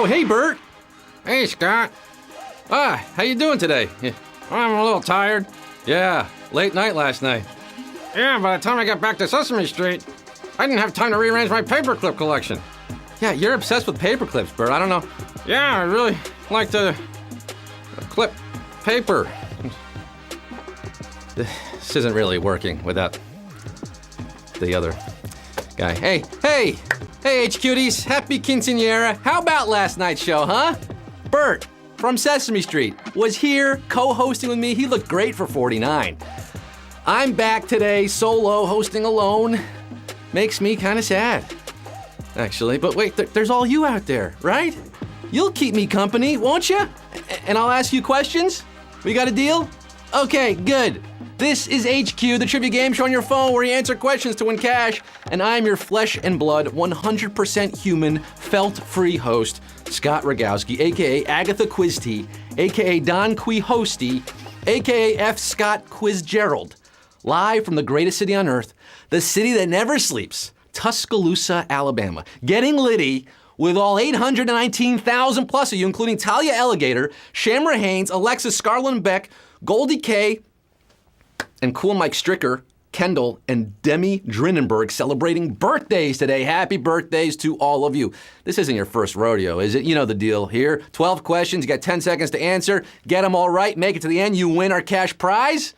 Oh, hey, Bert. Hey, Scott. How you doing today? I'm a little tired. Yeah, late night last night. Yeah, by the time I got back to Sesame Street, I didn't have time to rearrange my paperclip collection. Yeah, you're obsessed with paper clips, Bert. I don't know. Yeah, I really like to clip paper. This isn't really working without the other guy. Hey, HQties, happy quinceañera. How about last night's show, huh? Bert from Sesame Street was here co-hosting with me. He looked great for 49. I'm back today, solo, hosting alone. Makes me kind of sad, actually. But wait, there's all you out there, right? You'll keep me company, won't you? And I'll ask you questions? We got a deal? Okay, good. This is HQ, the trivia game show on your phone where you answer questions to win cash. And I'm your flesh and blood, 100% human, felt-free host, Scott Rogowski, a.k.a. Agatha Quizty, a.k.a. Don Quihosty, a.k.a. F. Scott Quizgerald. Live from the greatest city on earth, the city that never sleeps, Tuscaloosa, Alabama. Getting litty with all 819,000 plus of you, including Talia Alligator, Shamra Haynes, Alexis Scarlin Beck, Goldie K, and Cool Mike Stricker, Kendall, and Demi Drinenberg celebrating birthdays today. Happy birthdays to all of you. This isn't your first rodeo, is it? You know the deal here. 12 questions, you got 10 seconds to answer. Get them all right, make it to the end, you win our cash prize.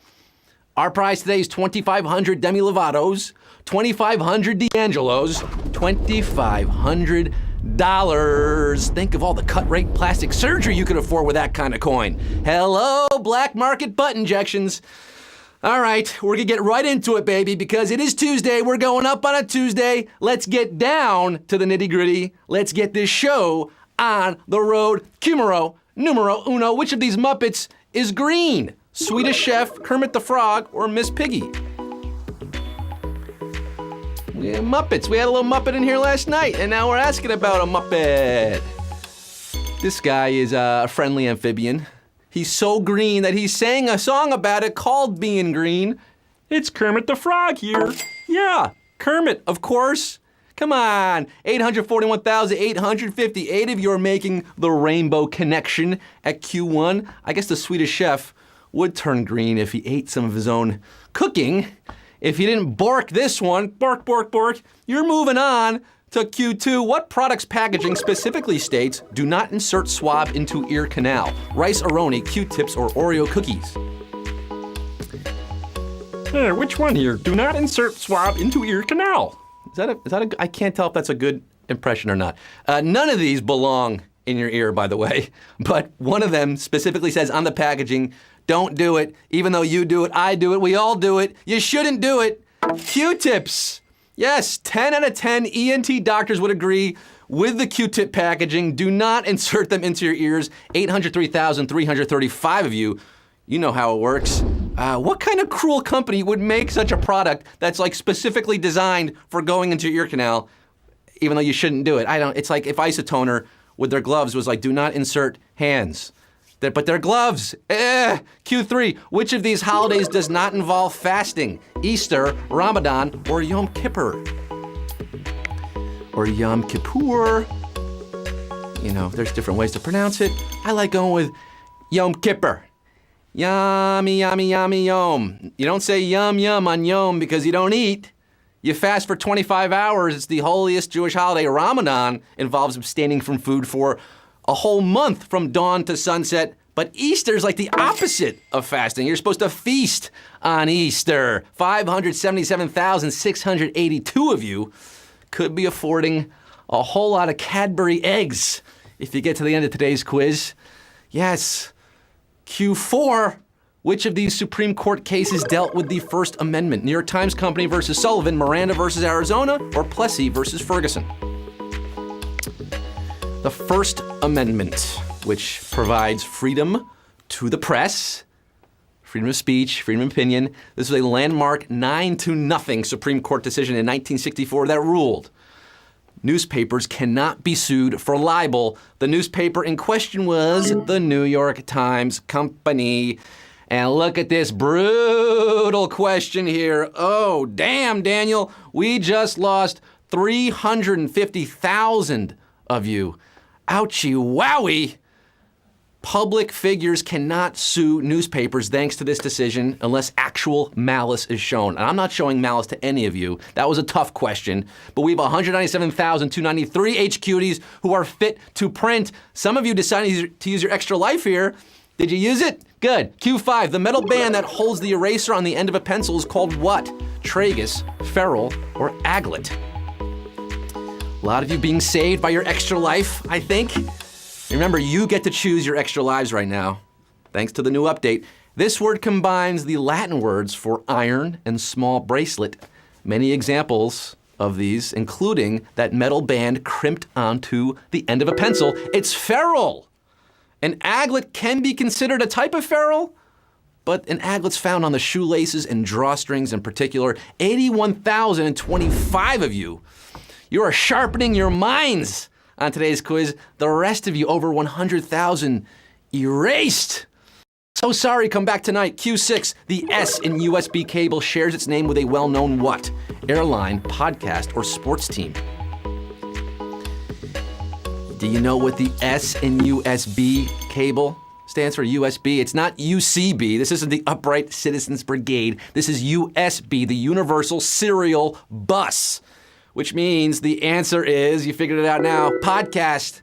Our prize today is 2,500 Demi Lovato's, 2,500 D'Angelo's, $2,500. Think of all the cut rate plastic surgery you could afford with that kind of coin. Hello, black market butt injections. All right, we're gonna get right into it, baby, because it is Tuesday. We're going up on a Tuesday. Let's get down to the nitty gritty. Let's get this show on the road. Numero uno. Which of these Muppets is green? Swedish Chef, Kermit the Frog, or Miss Piggy? Yeah, Muppets. We had a little Muppet in here last night, and now we're asking about a Muppet. This guy is a friendly amphibian. He's so green that he sang a song about it called Being Green. It's Kermit the Frog here. Yeah, Kermit, of course. Come on, 841,858 of you are making the rainbow connection at Q1. I guess the Swedish Chef would turn green if he ate some of his own cooking. If he didn't bork this one, bork. You're moving on to Q2. What product's packaging specifically states, do not insert swab into ear canal? Rice Aroni, Q-tips, or Oreo cookies? Hey, which one here? Do not insert swab into ear canal. Is that a, I can't tell if that's a good impression or not. None of these belong in your ear, by the way, but one of them specifically says on the packaging, don't do it. Even though you do it, I do it, we all do it. You shouldn't do it. Q-tips. Yes, 10 out of 10 ENT doctors would agree with the Q-tip packaging. Do not insert them into your ears. 803,335 of you, you know how it works. What kind of cruel company would make such a product that's like specifically designed for going into your ear canal, even though you shouldn't do it? It's like if Isotoner with their gloves was like, do not insert hands. But they're gloves. Q3, which of these holidays does not involve fasting? Easter, Ramadan, or Yom Kippur? Or Yom Kippur. You know, there's different ways to pronounce it. I like going with Yom Kippur. Yummy, yummy, yummy, yom. You don't say yum, yum on yom because you don't eat. You fast for 25 hours. It's the holiest Jewish holiday. Ramadan involves abstaining from food for a whole month from dawn to sunset, but Easter's like the opposite of fasting. You're supposed to feast on Easter. 577,682 of you could be affording a whole lot of Cadbury eggs if you get to the end of today's quiz. Yes, Q4, which of these Supreme Court cases dealt with the First Amendment? New York Times Company versus Sullivan, Miranda versus Arizona, or Plessy versus Ferguson? The First Amendment, which provides freedom to the press, freedom of speech, freedom of opinion. This was a landmark 9-0 Supreme Court decision in 1964 that ruled newspapers cannot be sued for libel. The newspaper in question was the New York Times Company. And look at this brutal question here. Oh, damn, Daniel, we just lost 350,000 of you. Ouchie wowie! Public figures cannot sue newspapers thanks to this decision unless actual malice is shown. And I'm not showing malice to any of you. That was a tough question. But we have 197,293 HQties who are fit to print. Some of you decided to use your extra life here. Did you use it? Good. Q5, the metal band that holds the eraser on the end of a pencil is called what? Tragus, ferrule, or aglet? A lot of you being saved by your extra life, I think. Remember, you get to choose your extra lives right now. Thanks to the new update. This word combines the Latin words for iron and small bracelet. Many examples of these, including that metal band crimped onto the end of a pencil. It's ferrule. An aglet can be considered a type of ferrule, but an aglet's found on the shoelaces and drawstrings in particular. 81,025 of you. You are sharpening your minds on today's quiz. The rest of you, over 100,000, erased. So sorry, come back tonight. Q6, the S in USB cable shares its name with a well-known what? Airline, podcast, or sports team? Do you know what the S in USB cable stands for? USB. It's not UCB. This isn't the Upright Citizens Brigade. This is USB, the Universal Serial Bus. Which means the answer is, you figured it out now, podcast.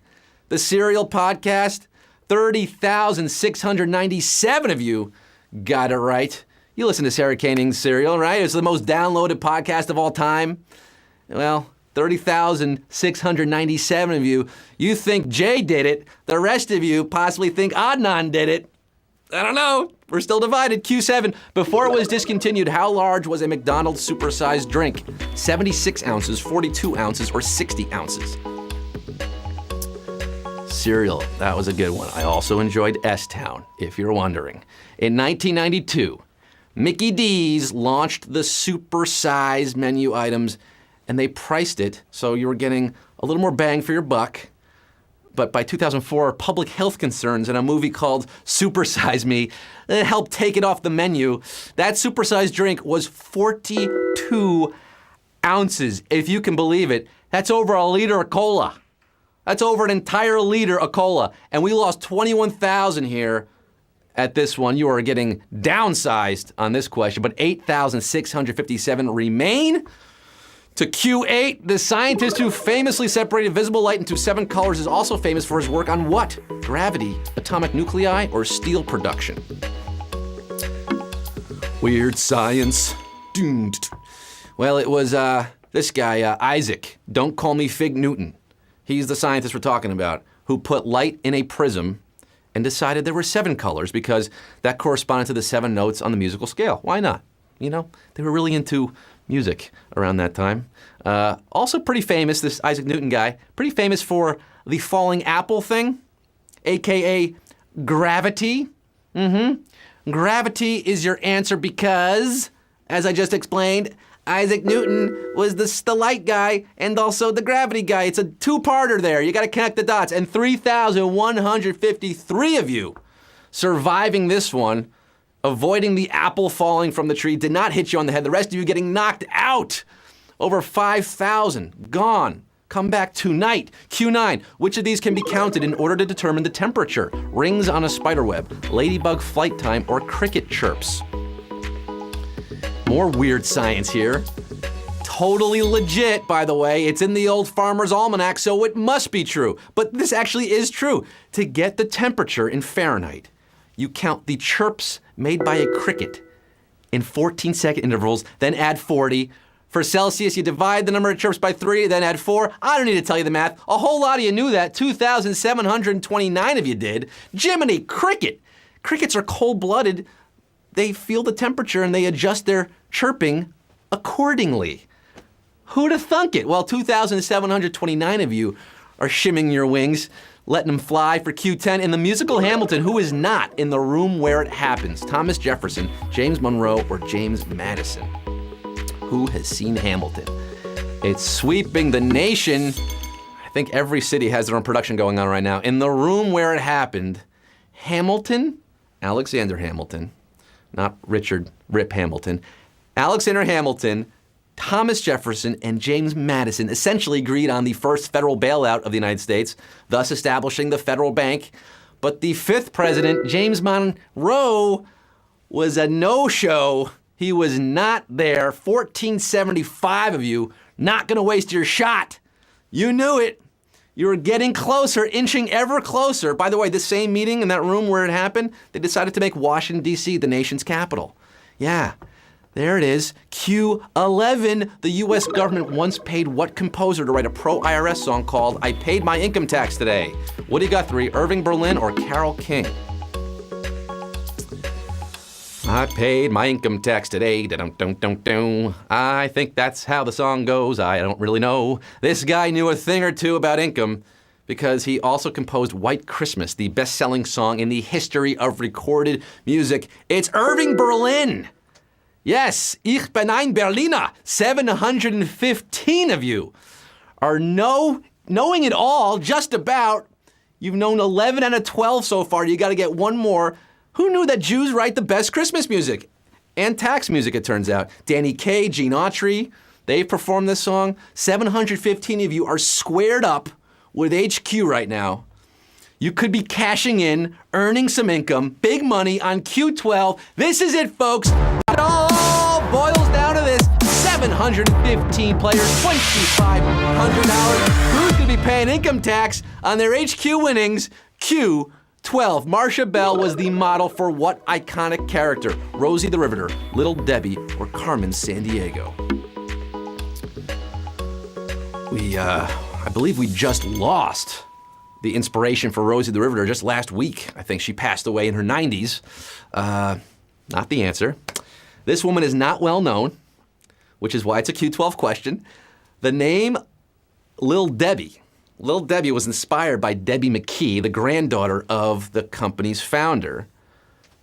The serial podcast, 30,697 of you got it right. You listen to Sarah Koenig's Serial, right? It's the most downloaded podcast of all time. Well, 30,697 of you think Jay did it. The rest of you possibly think Adnan did it. I don't know. We're still divided. Q7. Before it was discontinued, how large was a McDonald's supersized drink? 76 ounces, 42 ounces, or 60 ounces? Cereal. That was a good one. I also enjoyed S-Town, if you're wondering. In 1992, Mickey D's launched the supersized menu items, and they priced it so you were getting a little more bang for your buck. But by 2004, public health concerns and a movie called Super Size Me helped take it off the menu. That supersized drink was 42 ounces, if you can believe it. That's over a liter of cola. That's over an entire liter of cola. And we lost 21,000 here at this one. You are getting downsized on this question, but 8,657 remain. To Q8, the scientist who famously separated visible light into 7 colors is also famous for his work on what? Gravity, atomic nuclei, or steel production? Weird science. Well, it was this guy, Isaac. Don't call me Fig Newton. He's the scientist we're talking about, who put light in a prism and decided there were 7 colors because that corresponded to the 7 notes on the musical scale. Why not? You know, they were really into music around that time. Also pretty famous, this Isaac Newton guy, pretty famous for the falling apple thing, AKA gravity. Gravity is your answer because, as I just explained, Isaac Newton was the light guy and also the gravity guy. It's a two-parter there. You got to connect the dots. And 3,153 of you surviving this one, avoiding the apple falling from the tree, did not hit you on the head. The rest of you getting knocked out. Over 5,000 gone. Come back tonight. Q9, which of these can be counted in order to determine the temperature? Rings on a spider web, ladybug flight time, or cricket chirps? More weird science here. Totally legit, by the way. It's in the old Farmer's Almanac, so it must be true. But this actually is true. To get the temperature in Fahrenheit, you count the chirps made by a cricket in 14-second intervals, then add 40. For Celsius, you divide the number of chirps by 3, then add 4. I don't need to tell you the math. A whole lot of you knew that. 2,729 of you did. Jiminy cricket! Crickets are cold-blooded. They feel the temperature and they adjust their chirping accordingly. Who'd have thunk it? Well, 2,729 of you are shimming your wings, letting them fly for Q10. In the musical Hamilton, who is not in the room where it happens? Thomas Jefferson, James Monroe, or James Madison? Who has seen Hamilton? It's sweeping the nation. I think every city has their own production going on right now. In the room where it happened, Hamilton, Alexander Hamilton, not Richard Rip Hamilton, Alexander Hamilton Thomas Jefferson and James Madison essentially agreed on the first federal bailout of the United States, thus establishing the federal bank. But the fifth president, James Monroe, was a no-show. He was not there. 1475 of you, not going to waste your shot. You knew it. You were getting closer, inching ever closer. By the way, this same meeting in that room where it happened, they decided to make Washington, D.C. the nation's capital. Yeah, there it is. Q11. The U.S. government once paid what composer to write a pro-IRS song called I Paid My Income Tax Today? What do you got, 3? Irving Berlin or Carole King? I paid my income tax today. Da-dum-dum-dum-dum. I think that's how the song goes. I don't really know. This guy knew a thing or two about income because he also composed White Christmas, the best-selling song in the history of recorded music. It's Irving Berlin. Yes, ich bin ein Berliner. 715 of you are knowing it all, just about. You've known 11 out of 12 so far. You got to get one more. Who knew that Jews write the best Christmas music? And tax music, it turns out. Danny Kaye, Gene Autry, they've performed this song. 715 of you are squared up with HQ right now. You could be cashing in, earning some income, big money on Q12. This is it, folks. It all boils down to this. 715 players, $2,500. Who's going to be paying income tax on their HQ winnings? Q12. Marcia Bell was the model for what iconic character? Rosie the Riveter, Little Debbie, or Carmen Sandiego? I believe we just lost the inspiration for Rosie the Riveter just last week. I think she passed away in her 90s. Not the answer. This woman is not well known, which is why it's a Q12 question. The name Lil Debbie was inspired by Debbie McKee, the granddaughter of the company's founder.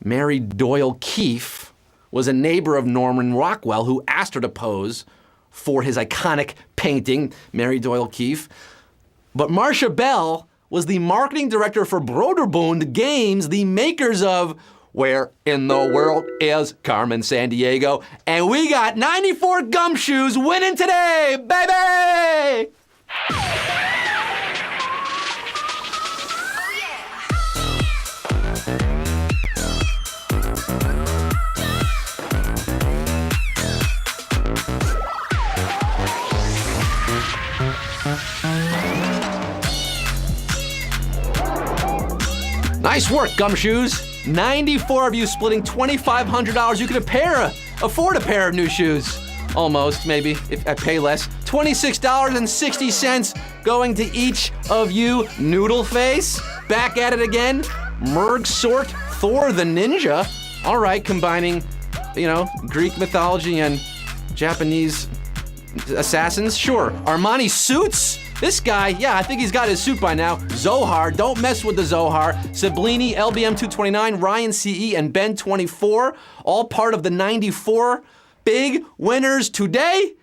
Mary Doyle Keefe was a neighbor of Norman Rockwell who asked her to pose for his iconic painting, Mary Doyle Keefe. But Marcia Bell was the marketing director for Broderbund Games, the makers of Where in the World is Carmen Sandiego? And we got 94 gumshoes winning today, baby! Nice work, gumshoes. 94 of you splitting $2,500. You could afford a pair of new shoes. Almost, maybe, if I pay less. $26.60 going to each of you. Noodle Face, back at it again. Merg Sort, Thor the Ninja. All right, combining, Greek mythology and Japanese assassins. Sure. Armani Suits. This guy, yeah, I think he's got his suit by now. Zohar, don't mess with the Zohar. Sablini, LBM 229, Ryan CE, and Ben 24, all part of the 94 big winners today.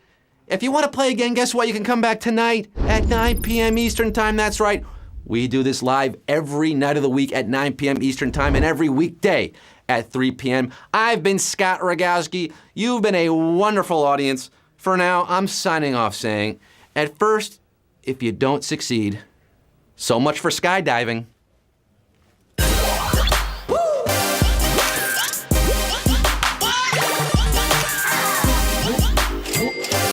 If you want to play again, guess what? You can come back tonight at 9 p.m. Eastern Time. That's right. We do this live every night of the week at 9 p.m. Eastern Time and every weekday at 3 p.m. I've been Scott Rogowski. You've been a wonderful audience. For now, I'm signing off saying, at first, if you don't succeed, so much for skydiving.